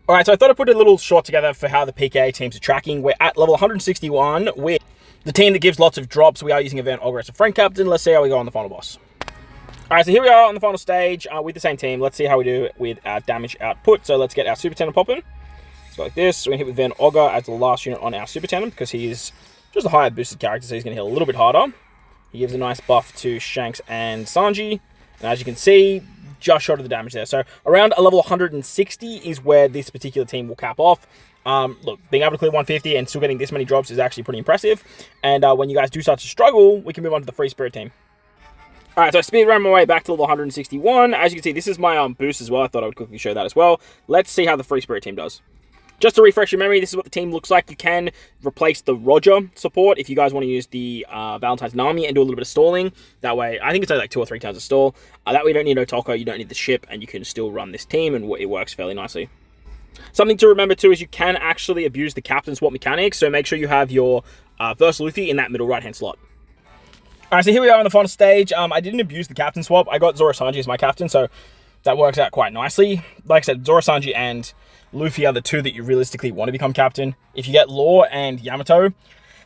Alright, so I thought I'd put a little short together for how the PKA teams are tracking. We're at level 161 with the team that gives lots of drops. We are using Event Ogre as a friend captain. Let's see how we go on the final boss. Alright, so here we are on the final stage with the same team. Let's see how we do with our damage output. So let's get our Super Tandem popping. Let's go like this. We're going to hit with Van Ogre as the last unit on our Super Tandem because he's just a higher boosted character, so he's going to hit a little bit harder. He gives a nice buff to Shanks and Sanji. And as you can see, just short of the damage there. So around a level 160 is where this particular team will cap off. Look, being able to clear 150 and still getting this many drops is actually pretty impressive. And when you guys do start to struggle, we can move on to the Free Spirit team. Alright, so I speed around my way back to level 161. As you can see, this is my boost as well. I thought I would quickly show that as well. Let's see how the Free Spirit team does. Just to refresh your memory, this is what the team looks like. You can replace the Roger support if you guys want to use the Valentine's Nami and do a little bit of stalling. That way, I think it's only like 2 or 3 turns of stall. That way you don't need Otoko, you don't need the ship, and you can still run this team, and it works fairly nicely. Something to remember too is you can actually abuse the captain swap mechanics, so make sure you have your Verse Luffy in that middle right-hand slot. Alright, so here we are on the final stage. I didn't abuse the captain swap. I got Zoro Sanji as my captain, so that works out quite nicely. Like I said, Zoro Sanji and Luffy are the 2 that you realistically want to become captain. If you get Law and Yamato,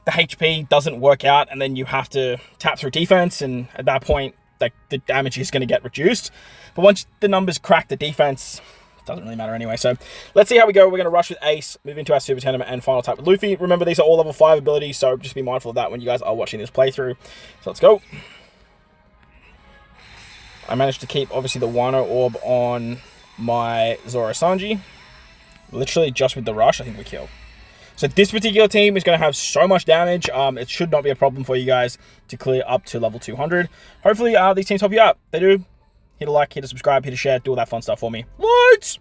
the HP doesn't work out, and then you have to tap through defense, and at that point, like, the damage is going to get reduced. But once the numbers crack the defense, it doesn't really matter anyway. So let's see how we go. We're going to rush with Ace, move into our Super Tandem, and final type with Luffy. Remember, these are all level 5 abilities, so just be mindful of that when you guys are watching this playthrough. So let's go. I managed to keep, obviously, the Wano Orb on my Zoro Sanji. Literally just with the rush, I think we kill. So this particular team is going to have so much damage. It should not be a problem for you guys to clear up to level 200. Hopefully these teams help you out. They do. Hit a like, hit a subscribe, hit a share, do all that fun stuff for me. Lights!